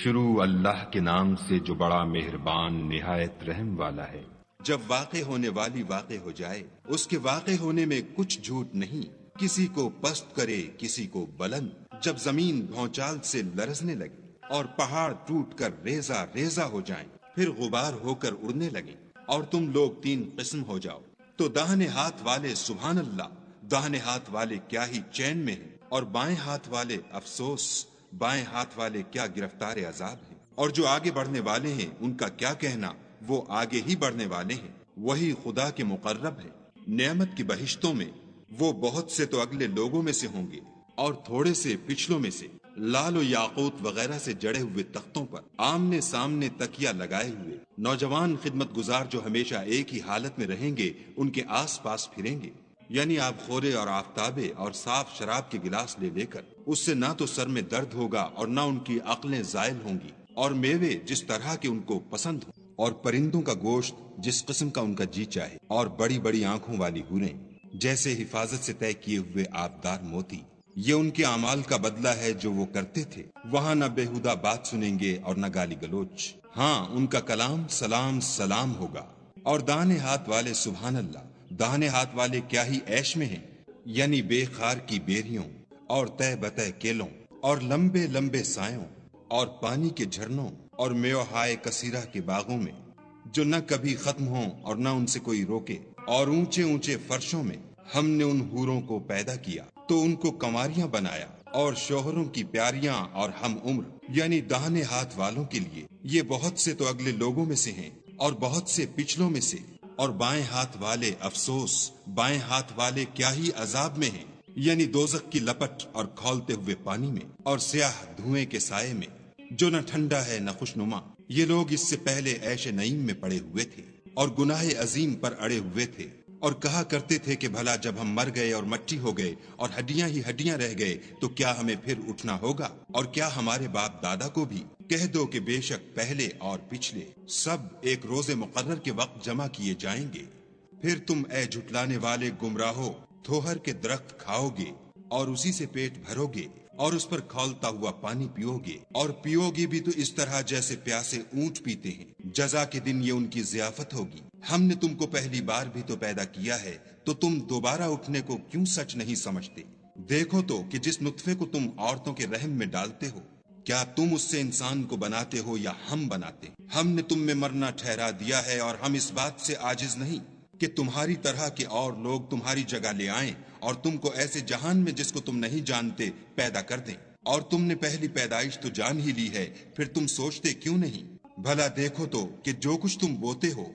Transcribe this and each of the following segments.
شروع اللہ کے نام سے جو بڑا مہربان نہایت رحم والا ہے۔ جب واقع ہونے والی واقع ہو جائے، اس کے واقع ہونے میں کچھ جھوٹ نہیں، کسی کو پست کرے کسی کو بلند۔ جب زمین بھونچال سے لرزنے لگے اور پہاڑ ٹوٹ کر ریزہ ریزہ ہو جائیں، پھر غبار ہو کر اڑنے لگیں، اور تم لوگ تین قسم ہو جاؤ، تو داہنے ہاتھ والے سبحان اللہ، داہنے ہاتھ والے کیا ہی چین میں ہیں، اور بائیں ہاتھ والے افسوس، بائیں ہاتھ والے کیا گرفتار عذاب ہیں۔ اور جو آگے بڑھنے والے ہیں ان کا کیا کہنا، وہ آگے ہی بڑھنے والے ہیں، وہی خدا کے مقرب ہے۔ نعمت کی بہشتوں میں وہ بہت سے تو اگلے لوگوں میں سے ہوں گے اور تھوڑے سے پچھلوں میں سے، لال و یاقوت وغیرہ سے جڑے ہوئے تختوں پر آمنے سامنے تکیہ لگائے ہوئے نوجوان خدمت گزار جو ہمیشہ ایک ہی حالت میں رہیں گے، ان کے آس پاس پھریں گے، یعنی آپ خورے اور آفتابے اور صاف شراب کے گلاس لے لے کر، اس سے نہ تو سر میں درد ہوگا اور نہ ان کی عقلیں زائل ہوں گی، اور میوے جس طرح کے ان کو پسند ہوں، اور پرندوں کا گوشت جس قسم کا ان کا جی چاہے، اور بڑی بڑی آنکھوں والی حوریں جیسے حفاظت سے طے کیے ہوئے آبدار موتی۔ یہ ان کے اعمال کا بدلہ ہے جو وہ کرتے تھے۔ وہاں نہ بےہودہ بات سنیں گے اور نہ گالی گلوچ، ہاں ان کا کلام سلام سلام ہوگا۔ اور داہنے ہاتھ والے سبحان اللہ، داہنے ہاتھ والے کیا ہی عیش میں ہیں، یعنی بے خار کی بیریوں اور تہ بتہ کیلوں اور لمبے لمبے سایوں اور پانی کے جھرنوں اور میوہائے کثیرہ کے باغوں میں جو نہ کبھی ختم ہوں اور نہ ان سے کوئی روکے، اور اونچے اونچے فرشوں میں ہم نے ان حوروں کو پیدا کیا تو ان کو کنواریاں بنایا، اور شوہروں کی پیاریاں اور ہم عمر، یعنی داہنے ہاتھ والوں کے لیے یہ بہت سے تو اگلے لوگوں میں سے ہیں اور بہت سے پچھلوں میں سے، اور بائیں ہاتھ والے افسوس، بائیں ہاتھ والے کیا ہی عذاب میں ہیں، یعنی دوزخ کی لپٹ اور کھولتے ہوئے پانی میں اور سیاہ دھوئیں کے سائے میں جو نہ ٹھنڈا ہے نہ خوشنما۔ یہ لوگ اس سے پہلے عیش نعیم میں پڑے ہوئے تھے اور گناہ عظیم پر اڑے ہوئے تھے، اور کہا کرتے تھے کہ بھلا جب ہم مر گئے اور مٹی ہو گئے اور ہڈیاں ہی ہڈیاں رہ گئے تو کیا ہمیں پھر اٹھنا ہوگا، اور کیا ہمارے باپ دادا کو بھی؟ کہہ دو کہ بے شک پہلے اور پچھلے سب ایک روز مقرر کے وقت جمع کیے جائیں گے۔ پھر تم اے جھٹلانے والے گمراہو تھوہر کے درخت کھاؤ گے اور اسی سے پیٹ بھرو گے اور اس پر کھولتا ہوا پانی پیو گے، اور پیو گے بھی تو اس طرح جیسے پیاسے اونٹ پیتے ہیں۔ جزا کے دن یہ ان کی ضیافت ہوگی۔ ہم نے تم کو پہلی بار بھی تو پیدا کیا ہے، تو تم دوبارہ اٹھنے کو کیوں سچ نہیں سمجھتے؟ دیکھو تو کہ جس نطفے کو تم عورتوں کے رحم میں ڈالتے ہو، کیا تم اس سے انسان کو بناتے ہو یا ہم بناتے ہیں؟ ہم نے تم میں مرنا ٹھہرا دیا ہے، اور ہم اس بات سے عاجز نہیں کہ تمہاری طرح کے اور لوگ تمہاری جگہ لے آئیں اور تم کو ایسے جہان میں جس کو تم نہیں جانتے پیدا کر دیں۔ اور تم نے پہلی پیدائش تو جان ہی لی ہے، پھر تم سوچتے کیوں نہیں؟ بھلا دیکھو تو کہ جو کچھ تم بوتے ہو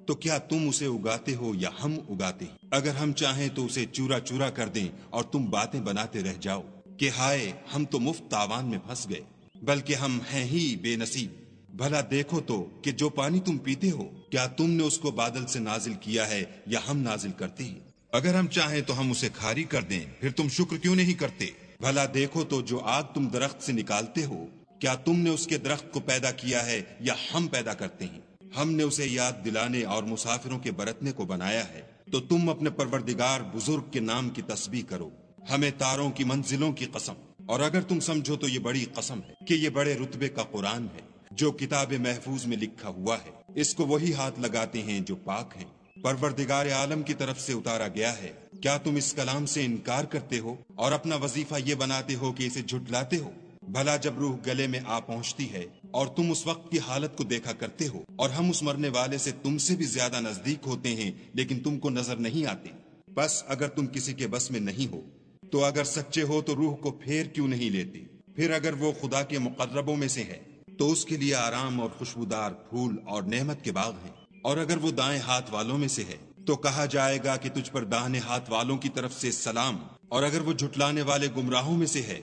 تو کیا تم اسے اگاتے ہو یا ہم اگاتے ہیں؟ اگر ہم چاہیں تو اسے چورا چورا کر دیں اور تم باتیں بناتے رہ جاؤ کہ ہائے ہم تو مفت تاوان میں پھنس گئے، بلکہ ہم ہیں ہی بے نصیب۔ بھلا دیکھو تو کہ جو پانی تم پیتے ہو کیا تم نے اس کو بادل سے نازل کیا ہے یا ہم نازل کرتے ہیں؟ اگر ہم چاہیں تو ہم اسے کھاری کر دیں، پھر تم شکر کیوں نہیں کرتے؟ بھلا دیکھو تو جو آگ تم درخت سے نکالتے ہو کیا تم نے اس کے درخت کو پیدا کیا ہے یا ہم پیدا کرتے ہیں؟ ہم نے اسے یاد دلانے اور مسافروں کے برتنے کو بنایا ہے، تو تم اپنے پروردگار بزرگ کے نام کی تسبیح کرو۔ ہمیں تاروں کی منزلوں کی قسم، اور اگر تم سمجھو تو یہ بڑی قسم ہے کہ یہ بڑے رتبے کا قرآن ہے جو کتاب محفوظ میں لکھا ہوا ہے، اس کو وہی ہاتھ لگاتے ہیں جو پاک ہیں، پروردگار عالم کی طرف سے اتارا گیا ہے۔ کیا تم اس کلام سے انکار کرتے ہو اور اپنا وظیفہ یہ بناتے ہو کہ اسے جھٹلاتے ہو؟ بھلا جب روح گلے میں آ پہنچتی ہے اور تم اس وقت کی حالت کو دیکھا کرتے ہو، اور ہم اس مرنے والے سے تم سے بھی زیادہ نزدیک ہوتے ہیں لیکن تم کو نظر نہیں آتے، بس اگر تم کسی کے بس میں نہیں ہو تو اگر سچے ہو تو روح کو پھیر کیوں نہیں لیتے؟ پھر اگر وہ خدا کے مقربوں میں سے ہے تو اس کے لیے آرام اور خوشبودار پھول اور نعمت کے باغ ہیں، اور اگر وہ دائیں ہاتھ والوں میں سے ہے تو کہا جائے گا کہ تجھ پر داہنے ہاتھ والوں کی طرف سے سلام، اور اگر وہ جھٹلانے والے گمراہوں میں سے ہے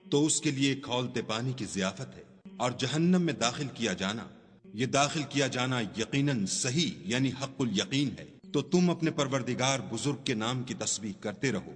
تو اس کے لیے کھولتے پانی کی ضیافت ہے، اور جہنم میں داخل کیا جانا، یہ داخل کیا جانا یقیناً صحیح یعنی حق الیقین ہے۔ تو تم اپنے پروردگار بزرگ کے نام کی تسبیح کرتے رہو۔